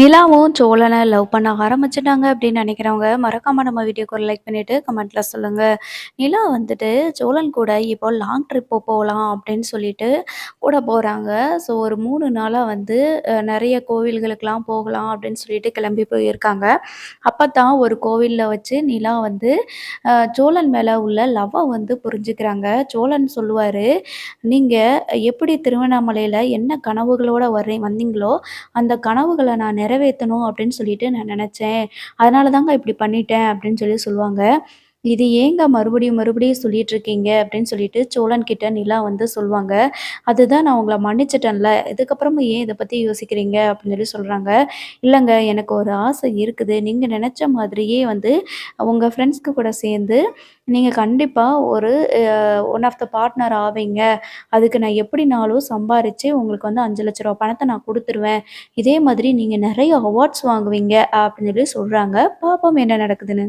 நிலாவும் சோழன லவ் பண்ண ஆரம்பிச்சுட்டாங்க அப்படின்னு நினைக்கிறவங்க மறக்காம நம்ம வீடியோக்கு ஒரு லைக் பண்ணிட்டு கமெண்ட்ல சொல்லுங்க. நிலா வந்துட்டு சோழன் கூட இப்போ லாங் ட்ரிப் போகலாம் அப்படின்னு சொல்லிட்டு கூட போறாங்க. ஸோ ஒரு 3 நாளா வந்து நிறைய கோவில்களுக்கெல்லாம் போகலாம் அப்படின்னு சொல்லிட்டு கிளம்பி போயிருக்காங்க. அப்பதான் ஒரு கோவில்ல வச்சு நிலா வந்து சோழன் மேல உள்ள லவ்வ வந்து புரிஞ்சுக்கிறாங்க. சோழன் சொல்லுவாரு, நீங்க எப்படி திருவண்ணாமலையில என்ன கனவுகளோட வந்தீங்களோ அந்த கனவுகள நான் நிறைவேத்தணும் அப்படின்னு சொல்லிட்டு நான் நெனச்சேன். அதனால தாங்க இப்படி பண்ணிட்டேன் அப்படின்னு சொல்லுவாங்க. "இது ஏங்க மறுபடியும் மறுபடியும் சொல்லிட்டு இருக்கீங்க?" அப்படின்னு சொல்லிட்டு சோழன் கிட்ட நிலா வந்து சொல்வாங்க. "அதுதான் நான் உங்கள மன்னிச்சுட்டேன்ல. இதுக்கப்புறமும் ஏன் இத பத்தி யோசிக்கிறீங்க?" அப்படின்னு சொல்றாங்க. "இல்லங்க எனக்கு ஒரு ஆசை இருக்குது. நீங்க நெனச்ச மாதிரியே வந்து உங்க ஃப்ரெண்ட்ஸ்க்கு கூட சேர்ந்து நீங்க கண்டிப்பா ஒரு ஒன் ஆஃப் த பார்ட்னர் ஆவீங்க. அதுக்கு நான் எப்படினாலும் சம்பாரிச்சு உங்களுக்கு வந்து ரூ. 5,00,000 பணத்த நான் குடுத்துருவேன். இதே மாதிரி நீங்க நெறைய அவார்ட்ஸ் வாங்குவீங்க." அப்படின்னு சொல்றாங்க. பாப்போம் என்ன நடக்குதுன்னு.